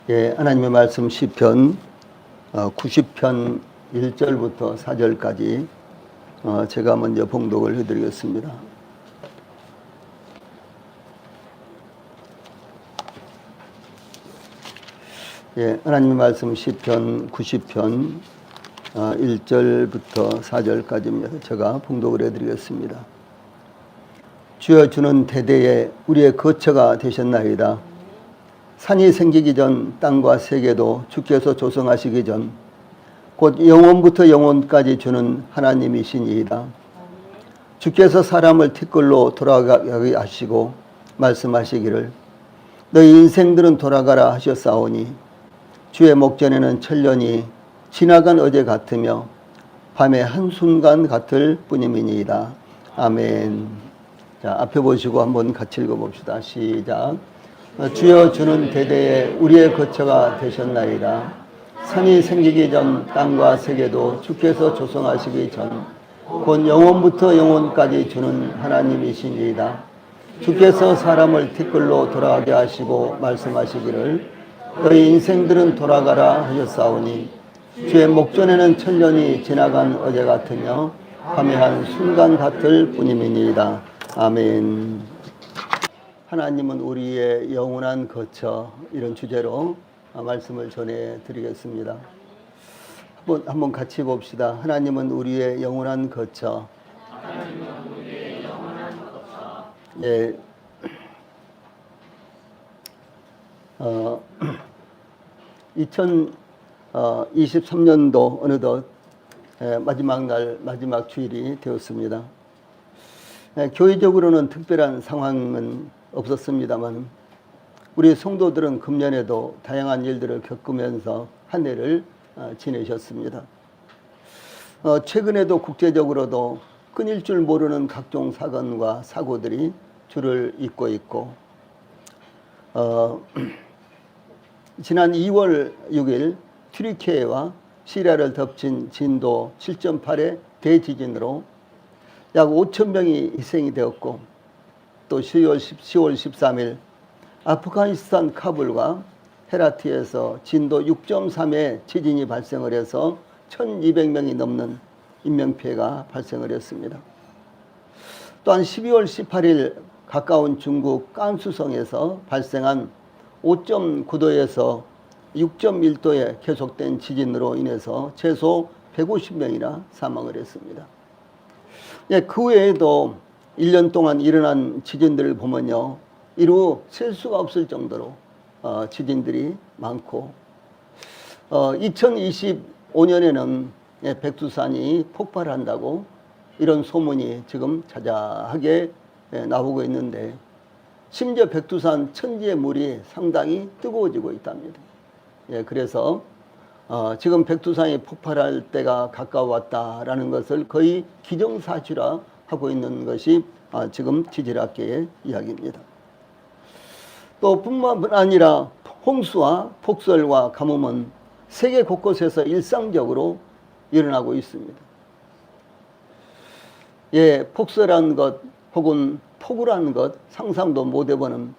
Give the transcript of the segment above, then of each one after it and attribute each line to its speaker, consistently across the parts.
Speaker 1: 예, 하나님의 말씀 시편 90편 1절부터 4절까지 제가 먼저 봉독을 해드리겠습니다. 예, 하나님의 말씀 시편 90편 1절부터 4절까지입니다. 제가 봉독을 해드리겠습니다. 주여, 주는 대대에 우리의 거처가 되셨나이다. 산이 생기기 전 땅과 세계도 주께서 조성하시기 전 곧 영원부터 영원까지 주는 하나님이시니이다. 주께서 사람을 티끌로 돌아가게 하시고 말씀하시기를 너희 인생들은 돌아가라 하셨사오니 주의 목전에는 천년이 지나간 어제 같으며 밤의 한순간 같을 뿐임이니이다. 아멘. 자, 앞에 보시고 한번 같이 읽어봅시다. 시작. 주여, 주는 대대에 우리의 거처가 되셨나이다. 산이 생기기 전 땅과 세계도 주께서 조성하시기 전 곧 영원부터 영원까지 주는 하나님이시니이다. 주께서 사람을 티끌로 돌아가게 하시고 말씀하시기를 너희 인생들은 돌아가라 하셨사오니 주의 목전에는 천년이 지나간 어제 같으며 밤의 한 순간 같을 뿐임이니이다. 아멘. 하나님은 우리의 영원한 거처, 이런 주제로 말씀을 전해드리겠습니다. 한번 같이 봅시다. 하나님은 우리의 영원한 거처. 하나님은 우리의 영원한 거처. 예. 2023년도 어느덧 마지막 날, 마지막 주일이 되었습니다. 교회적으로는 특별한 상황은 없었습니다만 우리 성도들은 금년에도 다양한 일들을 겪으면서 한 해를 지내셨습니다. 최근에도 국제적으로도 끊일 줄 모르는 각종 사건과 사고들이 줄을 잇고 있고 지난 2월 6일 튀르키예와 시리아를 덮친 진도 7.8의 대지진으로 약 5천 명이 희생이 되었고 또 10월 13일 아프가니스탄 카불과 헤라티에서 진도 6.3의 지진이 발생을 해서 1200명이 넘는 인명피해가 발생을 했습니다. 또한 12월 18일 가까운 중국 깐수성에서 발생한 5.9도에서 6.1도에 계속된 지진으로 인해서 최소 150명이나 사망을 했습니다. 예, 그 외에도 1년 동안 일어난 지진들을 보면요, 이루 셀 수가 없을 정도로 지진들이 많고 2025년에는 백두산이 폭발한다고 이런 소문이 지금 자자하게 나오고 있는데 심지어 백두산 천지의 물이 상당히 뜨거워지고 있답니다. 예, 그래서 지금 백두산이 폭발할 때가 가까웠다라는 것을 거의 기정사실화하고 있는 것이 지금 지질학계의 이야기입니다. 또 뿐만 아니라 홍수와 폭설과 가뭄은 세계 곳곳에서 일상적으로 일어나고 있습니다. 예, 폭설한 것 혹은 폭우라는 것 상상도 못 해보는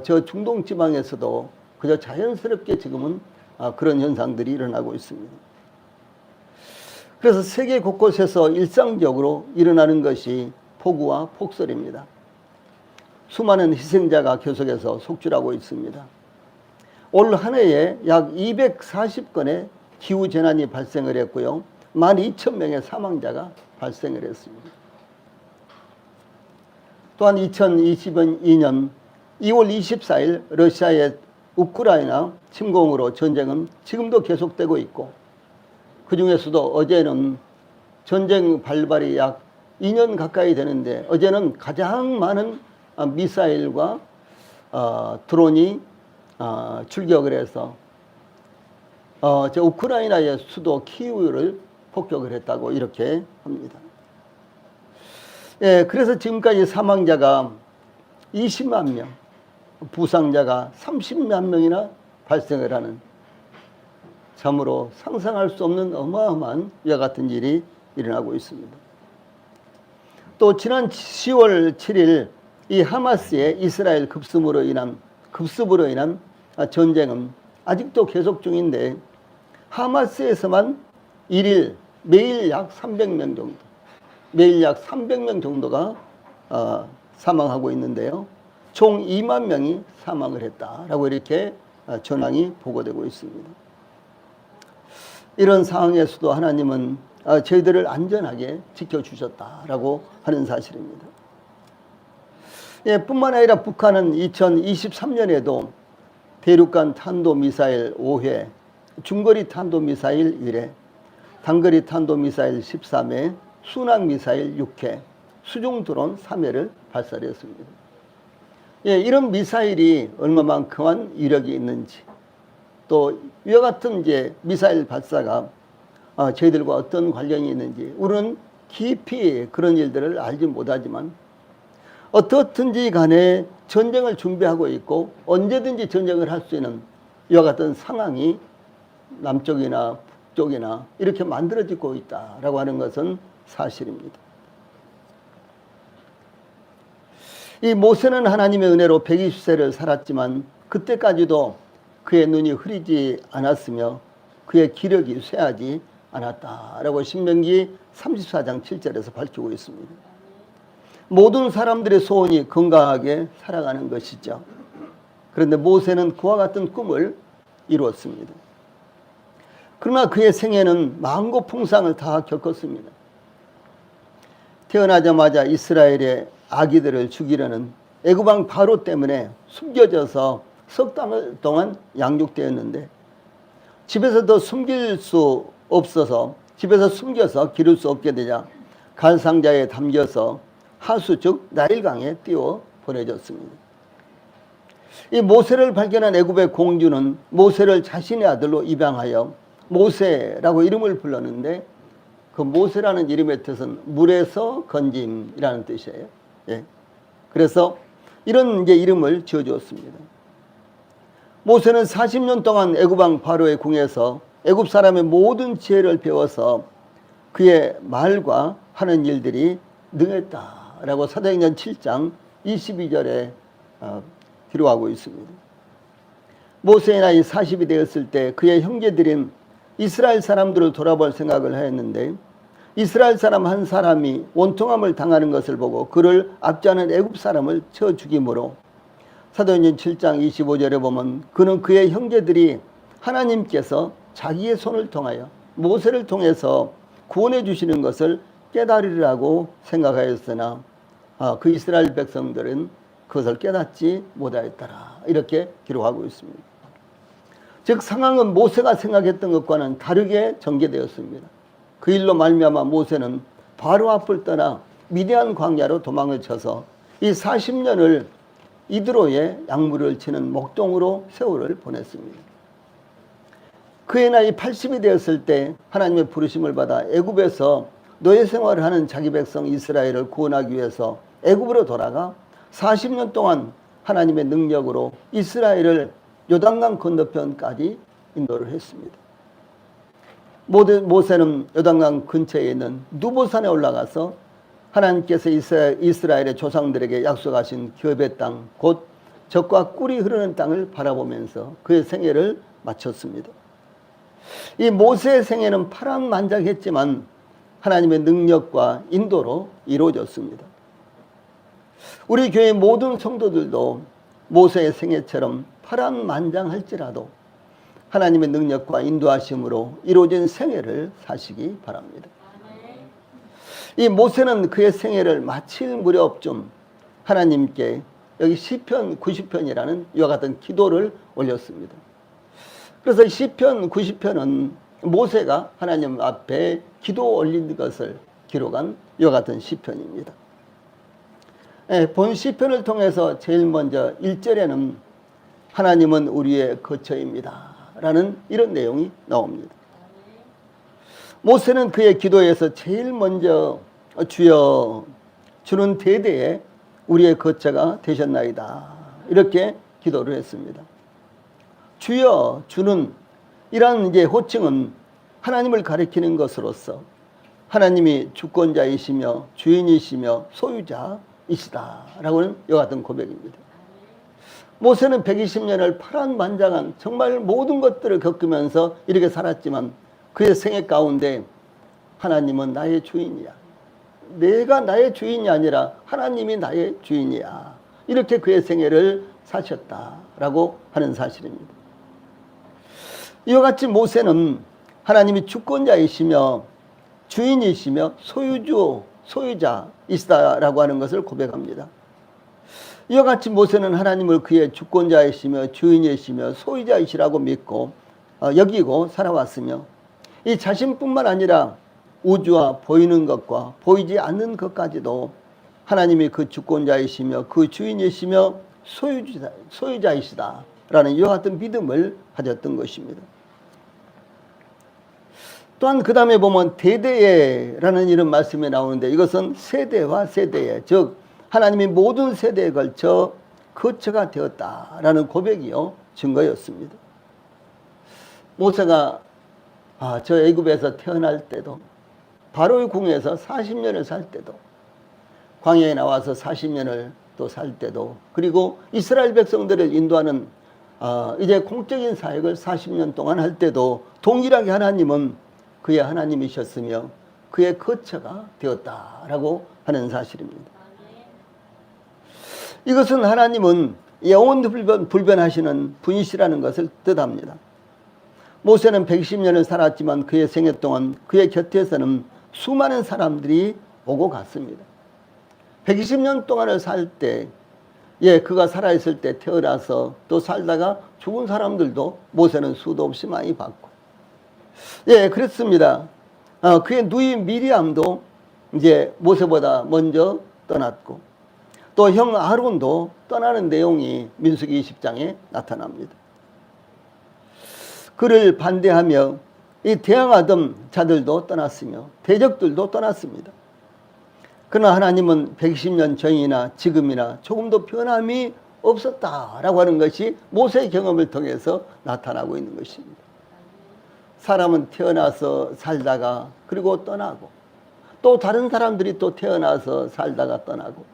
Speaker 1: 저 중동 지방에서도 그저 자연스럽게 지금은 그런 현상들이 일어나고 있습니다. 그래서 세계 곳곳에서 일상적으로 일어나는 것이 폭우와 폭설입니다. 수많은 희생자가 계속해서 속출하고 있습니다. 올 한 해에 약 240건의 기후재난이 발생을 했고요. 12,000명의 사망자가 발생을 했습니다. 또한 2022년 2월 24일 러시아의 우크라이나 침공으로 전쟁은 지금도 계속되고 있고 그 중에서도 어제는 전쟁 발발이 약 2년 가까이 되는데 어제는 가장 많은 미사일과 드론이 출격을 해서 우크라이나의 수도 키이우를 폭격을 했다고 이렇게 합니다. 예, 그래서 지금까지 사망자가 20만 명, 부상자가 30만 명이나 발생을 하는 참으로 상상할 수 없는 어마어마한 이와 같은 일이 일어나고 있습니다. 또 지난 10월 7일 이 하마스의 이스라엘 급습으로 인한 전쟁은 아직도 계속 중인데 하마스에서만 일일 매일 약 300명 정도, 매일 약 300명 정도가 사망하고 있는데요. 총 2만 명이 사망을 했다라고 이렇게 전황이 보고되고 있습니다. 이런 상황에서도 하나님은 저희들을 안전하게 지켜주셨다라고 하는 사실입니다. 예, 뿐만 아니라 북한은 2023년에도 대륙간 탄도미사일 5회, 중거리 탄도미사일 1회, 단거리 탄도미사일 13회, 순항미사일 6회, 수중드론 3회를 발사했습니다. 예, 이런 미사일이 얼마만큼한 위력이 있는지, 또 이와 같은 이제 미사일 발사가 저희들과 어떤 관련이 있는지 우리는 깊이 그런 일들을 알지 못하지만 어떻든지 간에 전쟁을 준비하고 있고 언제든지 전쟁을 할 수 있는 이와 같은 상황이 남쪽이나 북쪽이나 이렇게 만들어지고 있다라고 하는 것은 사실입니다. 이 모세는 하나님의 은혜로 120세를 살았지만 그때까지도 그의 눈이 흐리지 않았으며 그의 기력이 쇠하지 않았다라고 신명기 34장 7절에서 밝히고 있습니다. 모든 사람들의 소원이 건강하게 살아가는 것이죠. 그런데 모세는 그와 같은 꿈을 이루었습니다. 그러나 그의 생애는 마음고 풍상을 다 겪었습니다. 태어나자마자 이스라엘의 아기들을 죽이려는 애굽왕 바로 때문에 숨겨져서 석 달 동안 양육되었는데 집에서 더 숨길 수 없어서 집에서 숨겨서 기를 수 없게 되자 간상자에 담겨서 하수 즉 나일강에 띄워 보내졌습니다. 이 모세를 발견한 애굽의 공주는 모세를 자신의 아들로 입양하여 모세라고 이름을 불렀는데 그 모세라는 이름의 뜻은 물에서 건짐이라는 뜻이에요. 예. 그래서 이런 이제 이름을 지어주었습니다. 모세는 40년 동안 애굽왕 바로의 궁에서 애굽 사람의 모든 지혜를 배워서 그의 말과 하는 일들이 능했다라고 사도행전 7장 22절에 기록하고 있습니다. 모세의 나이 40이 되었을 때 그의 형제들인 이스라엘 사람들을 돌아볼 생각을 하였는데 이스라엘 사람 한 사람이 원통함을 당하는 것을 보고 그를 압제하는 애굽 사람을 쳐 죽이므로 사도행전 7장 25절에 보면 그는 그의 형제들이 하나님께서 자기의 손을 통하여 모세를 통해서 구원해 주시는 것을 깨달으리라고 생각하였으나 그 이스라엘 백성들은 그것을 깨닫지 못하였더라 이렇게 기록하고 있습니다. 즉 상황은 모세가 생각했던 것과는 다르게 전개되었습니다. 그 일로 말미암아 모세는 바로 앞을 떠나 미디안 광야로 도망을 쳐서 이 40년을 이드로의 약물을 치는 목동으로 세월을 보냈습니다. 그의 나이 80이 되었을 때 하나님의 부르심을 받아 애굽에서 노예 생활을 하는 자기 백성 이스라엘을 구원하기 위해서 애굽으로 돌아가 40년 동안 하나님의 능력으로 이스라엘을 요단강 건너편까지 인도를 했습니다. 모세는 요단강 근처에 있는 누보산에 올라가서 하나님께서 이스라엘의 조상들에게 약속하신 기업의 땅, 곧 젖과 꿀이 흐르는 땅을 바라보면서 그의 생애를 마쳤습니다. 이 모세의 생애는 파란만장했지만 하나님의 능력과 인도로 이루어졌습니다. 우리 교회 모든 성도들도 모세의 생애처럼 파란만장할지라도 하나님의 능력과 인도하심으로 이루어진 생애를 사시기 바랍니다. 이 모세는 그의 생애를 마칠 무렵쯤 하나님께 여기 시편 90편이라는 이와 같은 기도를 올렸습니다. 그래서 시편 90편은 모세가 하나님 앞에 기도 올린 것을 기록한 이와 같은 시편입니다. 본 시편을 통해서 제일 먼저 1절에는 하나님은 우리의 거처입니다 라는 이런 내용이 나옵니다. 모세는 그의 기도에서 제일 먼저 주여 주는 대대에 우리의 거처가 되셨나이다 이렇게 기도를 했습니다. 주여 주는 이라는 이제 호칭은 하나님을 가리키는 것으로서 하나님이 주권자이시며 주인이시며 소유자이시다라고는 이와 같은 고백입니다. 모세는 120년을 파란만장한 정말 모든 것들을 겪으면서 이렇게 살았지만 그의 생애 가운데 하나님은 나의 주인이야. 내가 나의 주인이 아니라 하나님이 나의 주인이야. 이렇게 그의 생애를 사셨다라고 하는 사실입니다. 이와 같이 모세는 하나님이 주권자이시며 주인이시며 소유자이시다라고 하는 것을 고백합니다. 이와 같이 모세는 하나님을 그의 주권자이시며 주인이시며 소유자이시라고 믿고 여기고 살아왔으며 이 자신뿐만 아니라 우주와 보이는 것과 보이지 않는 것까지도 하나님이 그 주권자이시며 그 주인이시며 소유자이시다라는 이와 같은 믿음을 가졌던 것입니다. 또한 그 다음에 보면 대대예라는 이런 말씀이 나오는데 이것은 세대와 세대예, 즉 하나님이 모든 세대에 걸쳐 거처가 되었다라는 고백이요 증거였습니다. 모세가 저 애굽에서 태어날 때도 바로의 궁에서 40년을 살 때도 광야에 나와서 40년을 또 살 때도 그리고 이스라엘 백성들을 인도하는 이제 공적인 사역을 40년 동안 할 때도 동일하게 하나님은 그의 하나님이셨으며 그의 거처가 되었다라고 하는 사실입니다. 이것은 하나님은 영원 불변하시는 분이시라는 것을 뜻합니다. 모세는 120년을 살았지만 그의 생애 동안 그의 곁에서는 수많은 사람들이 오고 갔습니다. 120년 동안을 살 때, 그가 살아있을 때 태어나서 또 살다가 죽은 사람들도 모세는 수도 없이 많이 봤고, 그렇습니다. 그의 누이 미리암도 이제 모세보다 먼저 떠났고, 또 형 아론도 떠나는 내용이 민수기 20장에 나타납니다. 그를 반대하며 이 대항하던 자들도 떠났으며 대적들도 떠났습니다. 그러나 하나님은 120년 전이나 지금이나 조금도 변함이 없었다라고 하는 것이 모세의 경험을 통해서 나타나고 있는 것입니다. 사람은 태어나서 살다가 그리고 떠나고 또 다른 사람들이 또 태어나서 살다가 떠나고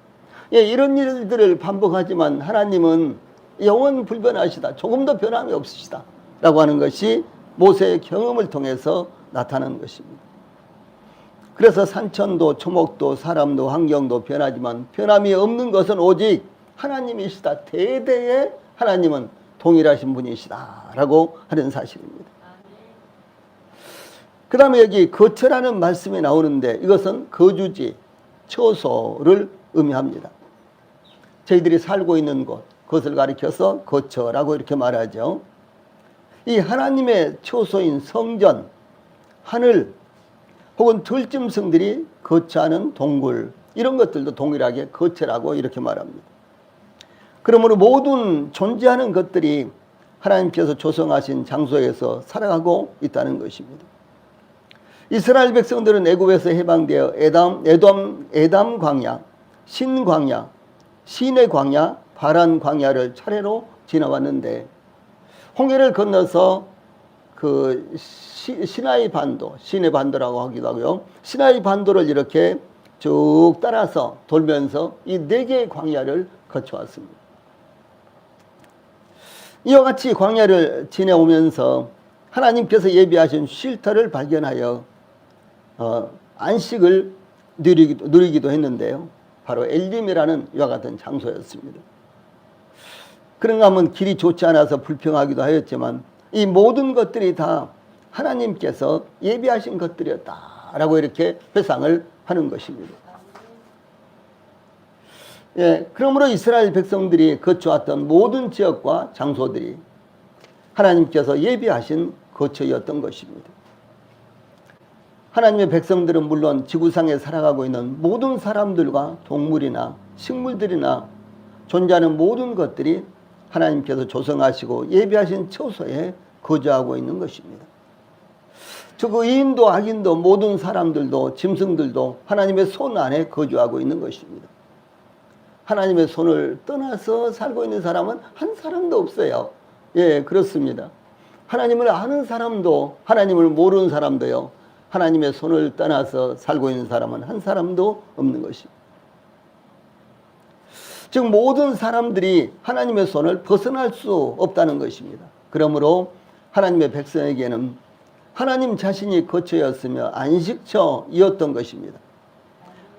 Speaker 1: 이런 일들을 반복하지만 하나님은 영원 불변하시다. 조금도 변함이 없으시다. 라고 하는 것이 모세의 경험을 통해서 나타나는 것입니다. 그래서 산천도 초목도 사람도 환경도 변하지만 변함이 없는 것은 오직 하나님이시다. 대대의 하나님은 동일하신 분이시다. 라고 하는 사실입니다. 그 다음에 여기 거처라는 말씀이 나오는데 이것은 거주지, 처소를 의미합니다. 저희들이 살고 있는 곳, 그것을 가리켜서 거처라고 이렇게 말하죠. 이 하나님의 처소인 성전, 하늘 혹은 들짐승들이 거처하는 동굴 이런 것들도 동일하게 거처라고 이렇게 말합니다. 그러므로 모든 존재하는 것들이 하나님께서 조성하신 장소에서 살아가고 있다는 것입니다. 이스라엘 백성들은 애굽에서 해방되어 에담 광야, 신 광야, 시내 광야, 바란 광야를 차례로 지나왔는데 홍해를 건너서 그 시나이 반도, 시내 반도라고 하기도 하고요. 시나이 반도를 이렇게 쭉 따라서 돌면서 이 4개의 광야를 거쳐왔습니다. 이와 같이 광야를 지내오면서 하나님께서 예비하신 쉴터를 발견하여 안식을 누리기도 했는데요. 바로 엘림이라는 이와 같은 장소였습니다. 그런가 하면 길이 좋지 않아서 불평하기도 하였지만 이 모든 것들이 다 하나님께서 예비하신 것들이었다라고 이렇게 회상을 하는 것입니다. 그러므로 이스라엘 백성들이 거쳐왔던 모든 지역과 장소들이 하나님께서 예비하신 거처였던 것입니다. 하나님의 백성들은 물론 지구상에 살아가고 있는 모든 사람들과 동물이나 식물들이나 존재하는 모든 것들이 하나님께서 조성하시고 예비하신 처소에 거주하고 있는 것입니다. 즉 의인도 악인도 모든 사람들도 짐승들도 하나님의 손 안에 거주하고 있는 것입니다. 하나님의 손을 떠나서 살고 있는 사람은 한 사람도 없어요. 그렇습니다. 하나님을 아는 사람도 하나님을 모르는 사람도요. 하나님의 손을 떠나서 살고 있는 사람은 한 사람도 없는 것입니다. 즉 모든 사람들이 하나님의 손을 벗어날 수 없다는 것입니다. 그러므로 하나님의 백성에게는 하나님 자신이 거처였으며 안식처이었던 것입니다.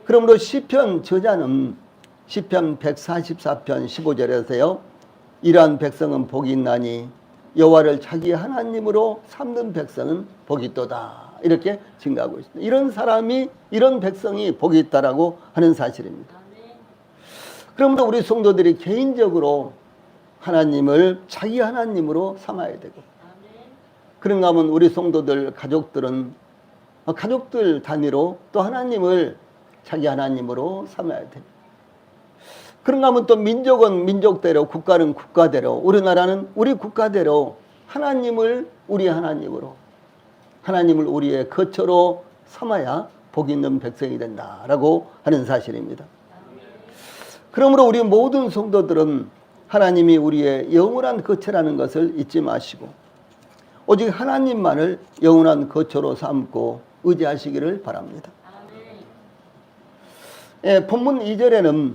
Speaker 1: 그러므로 시편 저자는 시편 144편 15절에서요. 이러한 백성은 복이 있나니 여호와를 자기 하나님으로 삼는 백성은 복이 있도다. 이렇게 증가하고 있습니다. 이런 사람이, 이런 백성이 복이 있다라고 하는 사실입니다. 그러므로 우리 성도들이 개인적으로 하나님을 자기 하나님으로 삼아야 되고, 그런가 하면 우리 성도들, 가족들은 가족들 단위로 또 하나님을 자기 하나님으로 삼아야 됩니다. 그런가 하면 또 민족은 민족대로, 국가는 국가대로, 우리나라는 우리 국가대로 하나님을 우리 하나님으로, 하나님을 우리의 거처로 삼아야 복 있는 백성이 된다라고 하는 사실입니다. 그러므로 우리 모든 성도들은 하나님이 우리의 영원한 거처라는 것을 잊지 마시고 오직 하나님만을 영원한 거처로 삼고 의지하시기를 바랍니다. 예, 본문 2절에는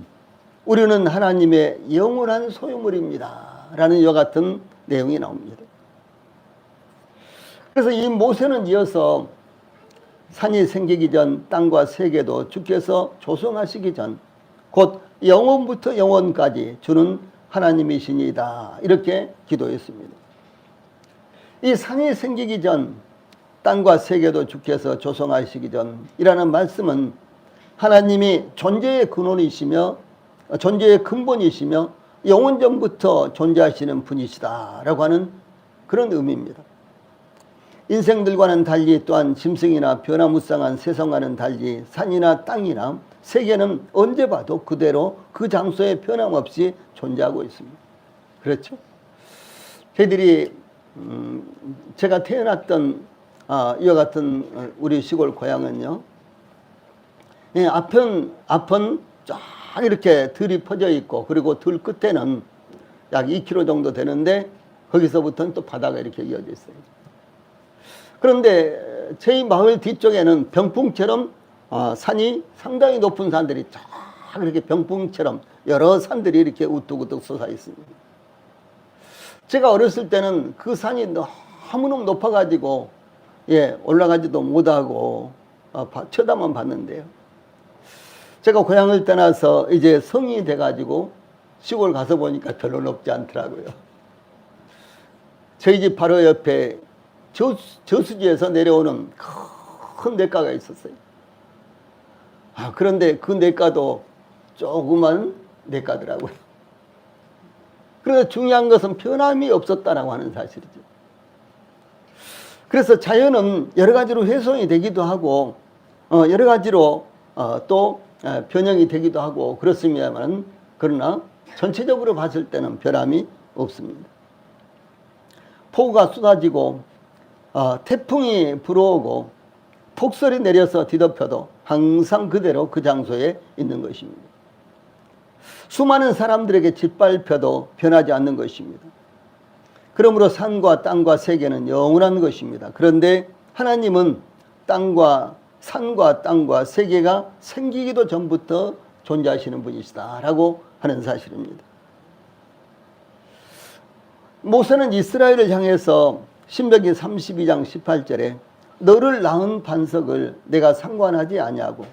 Speaker 1: 우리는 하나님의 영원한 소유물입니다 라는 이와 같은 내용이 나옵니다. 그래서 이 모세는 이어서 산이 생기기 전 땅과 세계도 주께서 조성하시기 전 곧 영원부터 영원까지 주는 하나님이시니이다 이렇게 기도했습니다. 이 산이 생기기 전 땅과 세계도 주께서 조성하시기 전이라는 말씀은 하나님이 존재의 근원이시며 존재의 근본이시며 영원전부터 존재하시는 분이시다라고 하는 그런 의미입니다. 인생들과는 달리 또한 짐승이나 변화무쌍한 세상과는 달리 산이나 땅이나 세계는 언제 봐도 그대로 그 장소에 변함없이 존재하고 있습니다. 그렇죠? 저희들이 제가 태어났던 이와 같은 우리 시골 고향은요, 예, 앞은 쫙 이렇게 들이 퍼져 있고, 그리고 들 끝에는 약 2km 정도 되는데 거기서부터는 또 바다가 이렇게 이어져 있어요. 그런데 저희 마을 뒤쪽에는 병풍처럼 산이 상당히 높은 산들이 쫙 이렇게 병풍처럼 여러 산들이 이렇게 우뚝우뚝 솟아 있습니다. 제가 어렸을 때는 그 산이 너무너무 높아가지고 예, 올라가지도 못하고 쳐다만 봤는데요. 제가 고향을 떠나서 이제 성인이 돼가지고 시골 가서 보니까 별로 높지 않더라고요. 저희 집 바로 옆에 저수지에서 내려오는 큰 냇가가 있었어요. 그런데 그 냇가도 조그만 냇가더라고요. 그래서 중요한 것은 변함이 없었다라고 하는 사실이죠. 그래서 자연은 여러 가지로 훼손이 되기도 하고 여러 가지로 또 변형이 되기도 하고 그렇습니다만, 그러나 전체적으로 봤을 때는 변함이 없습니다. 폭우가 쏟아지고 태풍이 불어오고 폭설이 내려서 뒤덮여도 항상 그대로 그 장소에 있는 것입니다. 수많은 사람들에게 짓밟혀도 변하지 않는 것입니다. 그러므로 산과 땅과 세계는 영원한 것입니다. 그런데 하나님은 산과 땅과 세계가 생기기도 전부터 존재하시는 분이시다라고 하는 사실입니다. 모세는 이스라엘을 향해서 신명기 32장 18절에 너를 낳은 반석을 내가 상관하지 아니하고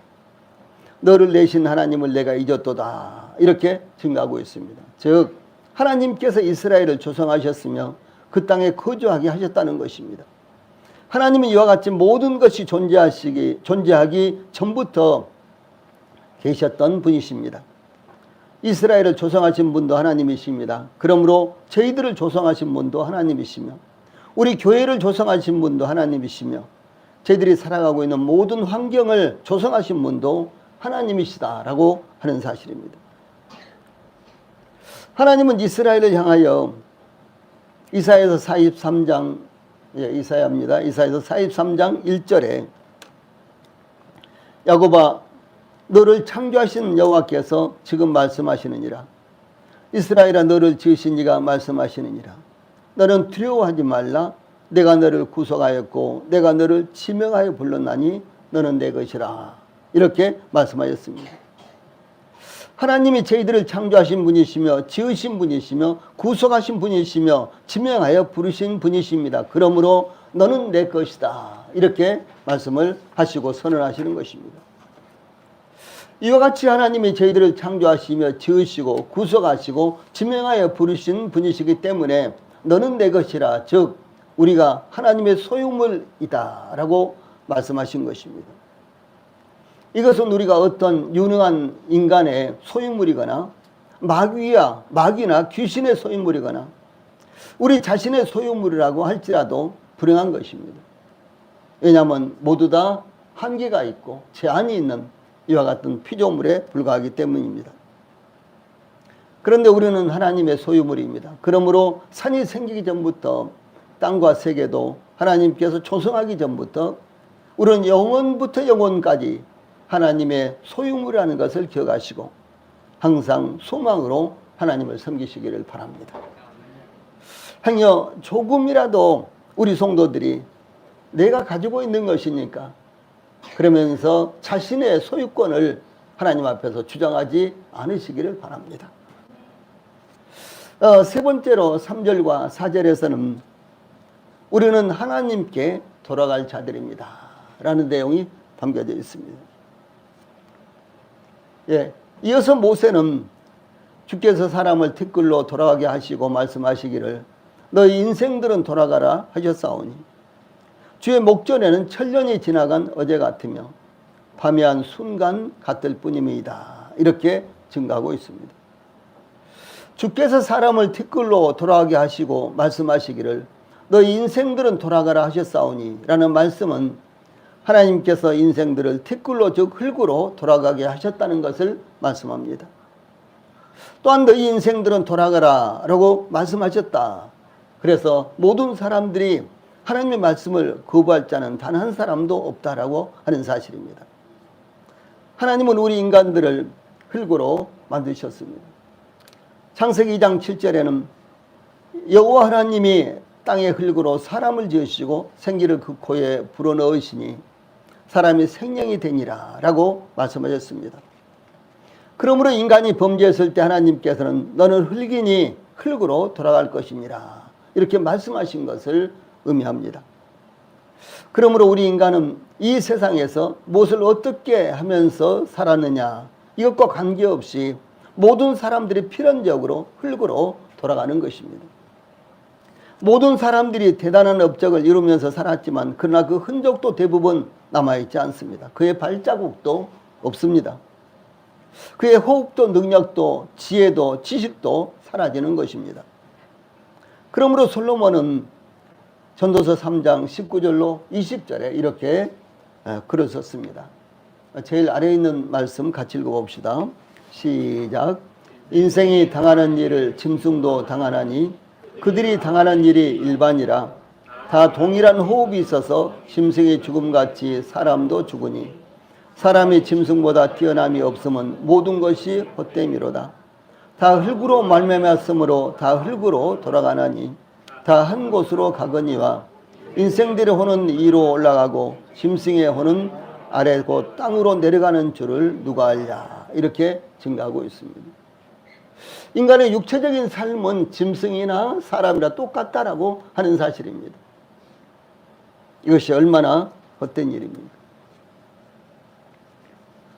Speaker 1: 너를 내신 하나님을 내가 잊었도다 이렇게 증거하고 있습니다. 즉 하나님께서 이스라엘을 조성하셨으며 그 땅에 거주하게 하셨다는 것입니다. 하나님은 이와 같이 모든 것이 존재하기 전부터 계셨던 분이십니다. 이스라엘을 조성하신 분도 하나님이십니다. 그러므로 저희들을 조성하신 분도 하나님이시며 우리 교회를 조성하신 분도 하나님이시며 저희들이 살아가고 있는 모든 환경을 조성하신 분도 하나님이시다라고 하는 사실입니다. 하나님은 이스라엘을 향하여 이사야서 43장 이사야입니다. 이사야서 43장 1절에 야곱아 너를 창조하신 여호와께서 지금 말씀하시느니라. 이스라엘아 너를 지으신 이가 말씀하시느니라. 너는 두려워하지 말라. 내가 너를 구속하였고 내가 너를 지명하여 불렀나니 너는 내 것이라. 이렇게 말씀하셨습니다. 하나님이 저희들을 창조하신 분이시며 지으신 분이시며 구속하신 분이시며 지명하여 부르신 분이십니다. 그러므로 너는 내 것이다. 이렇게 말씀을 하시고 선언하시는 것입니다. 이와 같이 하나님이 저희들을 창조하시며 지으시고 구속하시고 지명하여 부르신 분이시기 때문에 너는 내 것이라, 즉 우리가 하나님의 소유물이다 라고 말씀하신 것입니다. 이것은 우리가 어떤 유능한 인간의 소유물이거나 마귀나 귀신의 소유물이거나 우리 자신의 소유물이라고 할지라도 불행한 것입니다. 왜냐하면 모두 다 한계가 있고 제한이 있는 이와 같은 피조물에 불과하기 때문입니다. 그런데 우리는 하나님의 소유물입니다. 그러므로 산이 생기기 전부터 땅과 세계도 하나님께서 조성하기 전부터 우리는 영원부터 영원까지 하나님의 소유물이라는 것을 기억하시고 항상 소망으로 하나님을 섬기시기를 바랍니다. 행여 조금이라도 우리 성도들이 내가 가지고 있는 것이니까 그러면서 자신의 소유권을 하나님 앞에서 주장하지 않으시기를 바랍니다. 세 번째로 3절과 4절에서는 우리는 하나님께 돌아갈 자들입니다 라는 내용이 담겨져 있습니다. 이어서 모세는 주께서 사람을 티끌로 돌아가게 하시고 말씀하시기를 너희 인생들은 돌아가라 하셨사오니 주의 목전에는 천년이 지나간 어제 같으며 밤이 한 순간 같을 뿐임이다. 이렇게 증가하고 있습니다. 주께서 사람을 티끌로 돌아가게 하시고 말씀하시기를 너희 인생들은 돌아가라 하셨사오니 라는 말씀은 하나님께서 인생들을 티끌로 즉 흙으로 돌아가게 하셨다는 것을 말씀합니다. 또한 너희 인생들은 돌아가라 라고 말씀하셨다. 그래서 모든 사람들이 하나님의 말씀을 거부할 자는 단 한 사람도 없다라고 하는 사실입니다. 하나님은 우리 인간들을 흙으로 만드셨습니다. 창세기 2장 7절에는 여호와 하나님이 땅의 흙으로 사람을 지으시고 생기를 그 코에 불어넣으시니 사람이 생명이 되니라 라고 말씀하셨습니다. 그러므로 인간이 범죄했을 때 하나님께서는 너는 흙이니 흙으로 돌아갈 것이니라 이렇게 말씀하신 것을 의미합니다. 그러므로 우리 인간은 이 세상에서 무엇을 어떻게 하면서 살았느냐 이것과 관계없이 모든 사람들이 필연적으로 흙으로 돌아가는 것입니다. 모든 사람들이 대단한 업적을 이루면서 살았지만 그러나 그 흔적도 대부분 남아있지 않습니다. 그의 발자국도 없습니다. 그의 호흡도 능력도 지혜도 지식도 사라지는 것입니다. 그러므로 솔로몬은 전도서 3장 19절로 20절에 이렇게 글을 썼습니다. 제일 아래에 있는 말씀 같이 읽어봅시다. 시작. 인생이 당하는 일을 짐승도 당하나니 그들이 당하는 일이 일반이라 다 동일한 호흡이 있어서 짐승이 죽음같이 사람도 죽으니 사람이 짐승보다 뛰어남이 없음은 모든 것이 헛됨이로다. 다 흙으로 말미암았으므로 다 흙으로 돌아가나니 다 한 곳으로 가거니와 인생들의 혼은 위로 올라가고 짐승의 혼은 아래 곧 땅으로 내려가는 줄을 누가 알랴 이렇게 증가하고 있습니다. 인간의 육체적인 삶은 짐승이나 사람이나 똑같다라고 하는 사실입니다. 이것이 얼마나 헛된 일입니까?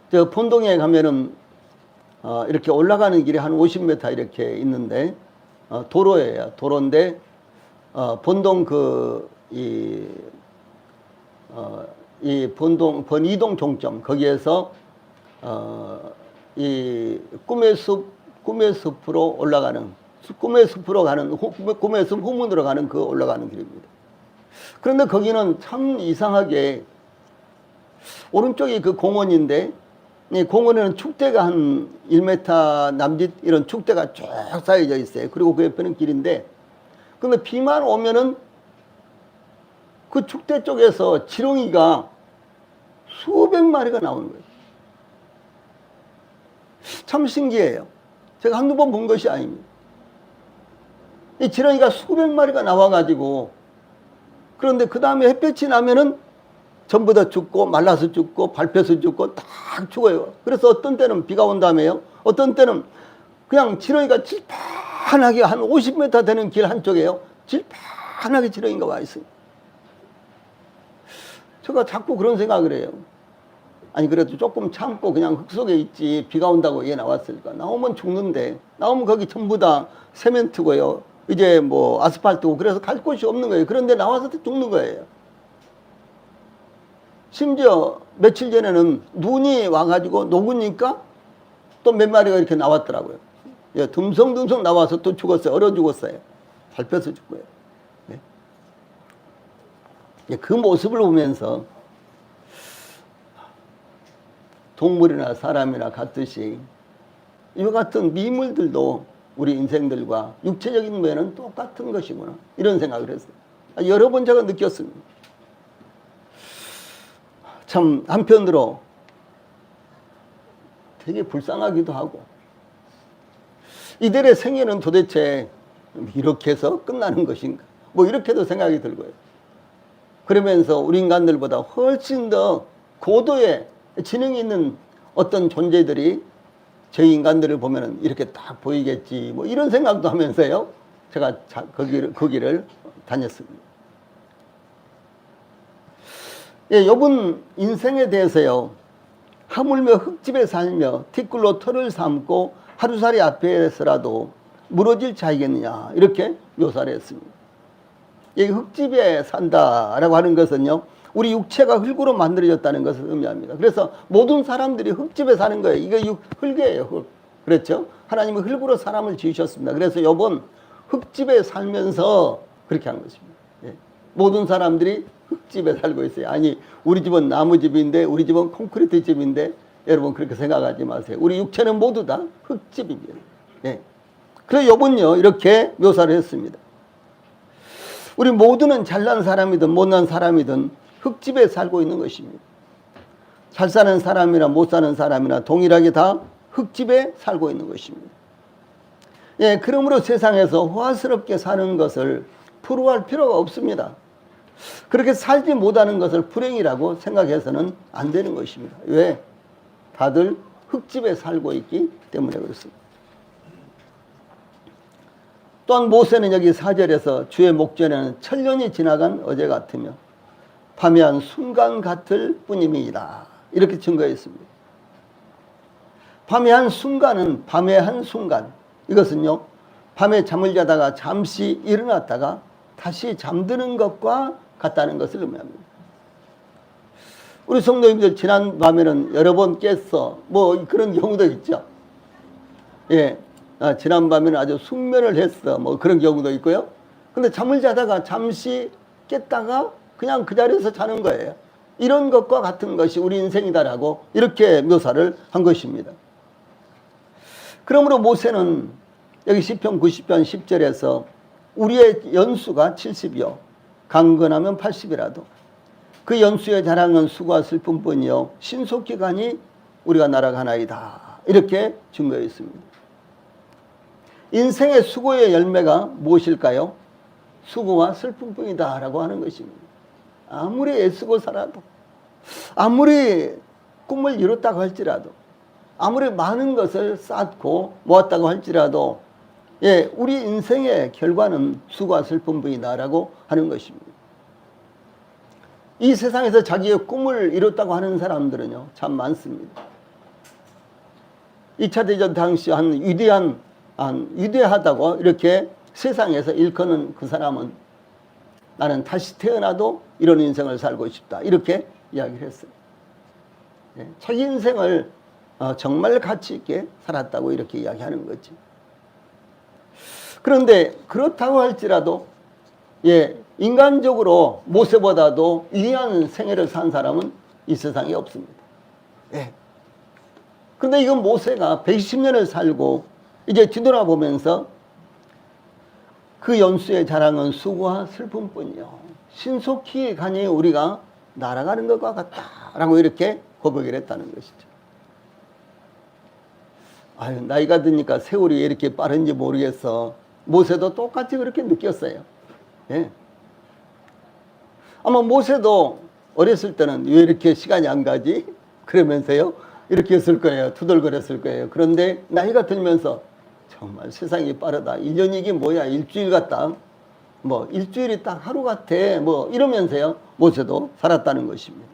Speaker 1: 저 본동에 가면은 이렇게 올라가는 길이 한 50m 이렇게 있는데 도로예요. 도로인데 본동 이 본동 번이동 종점 거기에서 이 꿈의 숲으로 올라가는 꿈의 숲으로 가는 꿈의 숲 후문으로 가는 그 올라가는 길입니다. 그런데 거기는 참 이상하게 오른쪽이 그 공원인데 이 공원에는 축대가 한 1m 남짓 이런 축대가 쭉 쌓여져 있어요. 그리고 그 옆에는 길인데 근데 비만 오면은 그 축대 쪽에서 지렁이가 수백 마리가 나오는 거예요. 참 신기해요. 제가 한두 번 본 것이 아닙니다. 이 지렁이가 수백 마리가 나와가지고 그런데 그 다음에 햇볕이 나면은 전부 다 죽고 말라서 죽고 밟혀서 죽고 다 죽어요. 그래서 어떤 때는 비가 온 다음에요. 어떤 때는 그냥 지렁이가 질판하게 한 50m 되는 길 한쪽에요. 질판하게 지렁이가 와 있어요. 제가 자꾸 그런 생각을 해요. 아니 그래도 조금 참고 그냥 흙 속에 있지 비가 온다고 얘 나왔을까? 나오면 죽는데 나오면 거기 전부 다 세멘트고요. 이제 뭐 아스팔트고 그래서 갈 곳이 없는 거예요. 그런데 나와서 죽는 거예요. 심지어 며칠 전에는 눈이 와가지고 녹으니까 또 몇 마리가 이렇게 나왔더라고요. 예, 듬성듬성 나와서 또 죽었어요. 얼어 죽었어요. 밟혀서 죽고요. 네. 예, 그 모습을 보면서 동물이나 사람이나 같듯이 이와 같은 미물들도 우리 인생들과 육체적인 면은 똑같은 것이구나 이런 생각을 했어요. 여러 번 제가 느꼈습니다. 참 한편으로 되게 불쌍하기도 하고 이들의 생애는 도대체 이렇게 해서 끝나는 것인가 뭐 이렇게도 생각이 들고요. 그러면서 우리 인간들보다 훨씬 더 고도의 지능이 있는 어떤 존재들이 저희 인간들을 보면은 이렇게 딱 보이겠지 뭐 이런 생각도 하면서요. 제가 그 길을 다녔습니다. 예, 이번 인생에 대해서요. 하물며 흙집에 살며 티끌로 털을 삼고 하루살이 앞에서라도 무너질 자이겠느냐 이렇게 묘사를 했습니다. 이 흙집에 산다라고 하는 것은요. 우리 육체가 흙으로 만들어졌다는 것을 의미합니다. 그래서 모든 사람들이 흙집에 사는 거예요. 이거 흙이에요. 흙. 그렇죠? 하나님은 흙으로 사람을 지으셨습니다. 그래서 이번 흙집에 살면서 그렇게 하는 것입니다. 예. 모든 사람들이 흙집에 살고 있어요. 아니 우리 집은 나무집인데 우리 집은 콘크리트 집인데 여러분 그렇게 생각하지 마세요. 우리 육체는 모두 다 흙집입니다. 예. 그래서 이번요 이렇게 묘사를 했습니다. 우리 모두는 잘난 사람이든 못난 사람이든 흙집에 살고 있는 것입니다. 잘 사는 사람이나 못 사는 사람이나 동일하게 다 흙집에 살고 있는 것입니다. 예, 그러므로 세상에서 호화스럽게 사는 것을 부러워할 필요가 없습니다. 그렇게 살지 못하는 것을 불행이라고 생각해서는 안 되는 것입니다. 왜? 다들 흙집에 살고 있기 때문에 그렇습니다. 또한 모세는 여기 4절에서 주의 목전에는 천년이 지나간 어제 같으며 밤의 한 순간 같을 뿐임이다. 이렇게 증거했습니다. 밤의 한 순간은 밤의 한 순간. 이것은요. 밤에 잠을 자다가 잠시 일어났다가 다시 잠드는 것과 같다는 것을 의미합니다. 우리 성도님들 지난 밤에는 여러 번 깼어. 뭐 그런 경우도 있죠. 예. 지난 밤에는 아주 숙면을 했어. 뭐 그런 경우도 있고요. 근데 잠을 자다가 잠시 깼다가 그냥 그 자리에서 자는 거예요. 이런 것과 같은 것이 우리 인생이다라고 이렇게 묘사를 한 것입니다. 그러므로 모세는 여기 시편 90편 10절에서 우리의 연수가 70이요 강건하면 80이라도 그 연수의 자랑은 수고와 슬픔뿐이요 신속기간이 우리가 날아가나이다. 이렇게 증거했습니다. 인생의 수고의 열매가 무엇일까요? 수고와 슬픔뿐이다 라고 하는 것입니다. 아무리 애쓰고 살아도 아무리 꿈을 이뤘다고 할지라도 아무리 많은 것을 쌓고 모았다고 할지라도 예, 우리 인생의 결과는 수고와 슬픔뿐이다 라고 하는 것입니다. 이 세상에서 자기의 꿈을 이뤘다고 하는 사람들은요 참 많습니다. 2차 대전 당시 위대하다고 이렇게 세상에서 일컫는 그 사람은 나는 다시 태어나도 이런 인생을 살고 싶다. 이렇게 이야기를 했어요. 예, 자기 인생을 정말 가치 있게 살았다고 이렇게 이야기하는 거지. 그런데 그렇다고 할지라도 예, 인간적으로 모세보다도 위대한 생애를 산 사람은 이 세상에 없습니다. 예. 그런데 이건 모세가 120년을 살고 이제 뒤돌아보면서 그 연수의 자랑은 수고와 슬픔뿐이요 신속히 가니 우리가 날아가는 것과 같다라고 이렇게 고백을 했다는 것이죠. 아유, 나이가 드니까 세월이 왜 이렇게 빠른지 모르겠어. 모세도 똑같이 그렇게 느꼈어요. 예. 아마 모세도 어렸을 때는 왜 이렇게 시간이 안 가지? 그러면서요, 이렇게 했을 거예요. 투덜거렸을 거예요. 그런데 나이가 들면서 정말 세상이 빠르다. 1년이 이게 뭐야? 일주일 같다. 뭐, 일주일이 딱 하루 같아. 뭐, 이러면서요, 모세도 살았다는 것입니다.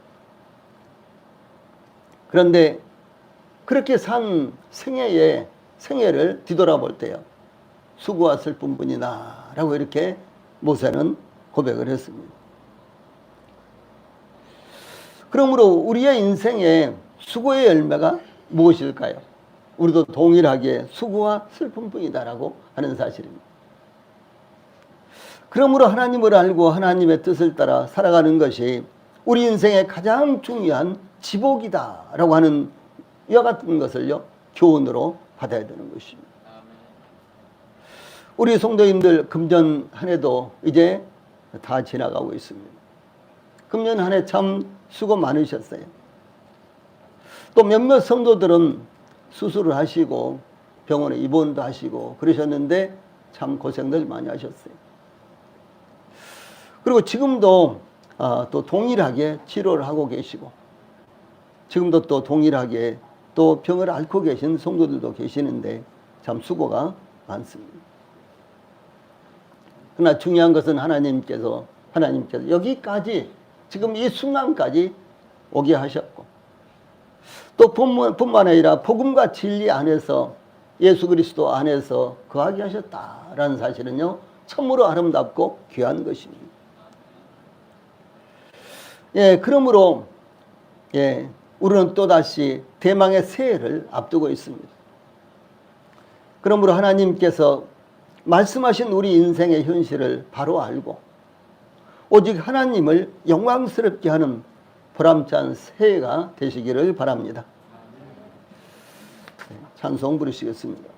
Speaker 1: 그런데 그렇게 산 생애를 뒤돌아볼 때요, 수고와 슬픔뿐이다 라고 이렇게 모세는 고백을 했습니다. 그러므로 우리의 인생에 수고의 열매가 무엇일까요? 우리도 동일하게 수고와 슬픔뿐이다 라고 하는 사실입니다. 그러므로 하나님을 알고 하나님의 뜻을 따라 살아가는 것이 우리 인생의 가장 중요한 지복이다 라고 하는 이와 같은 것을요, 교훈으로 받아야 되는 것입니다. 우리 성도님들 금년 한 해도 이제 다 지나가고 있습니다. 금년 한 해 참 수고 많으셨어요. 또 몇몇 성도들은 수술을 하시고 병원에 입원도 하시고 그러셨는데 참 고생들 많이 하셨어요. 그리고 지금도 또 동일하게 치료를 하고 계시고, 지금도 또 동일하게 또 병을 앓고 계신 성도들도 계시는데 참 수고가 많습니다. 그러나 중요한 것은 하나님께서 여기까지, 지금 이 순간까지 오게 하셨고, 또 뿐만 아니라 복음과 진리 안에서, 예수 그리스도 안에서 거하게 하셨다라는 사실은요, 참으로 아름답고 귀한 것입니다. 예, 그러므로 우리는 또다시 대망의 새해를 앞두고 있습니다. 그러므로 하나님께서 말씀하신 우리 인생의 현실을 바로 알고 오직 하나님을 영광스럽게 하는 보람찬 새해가 되시기를 바랍니다. 찬송 부르시겠습니다.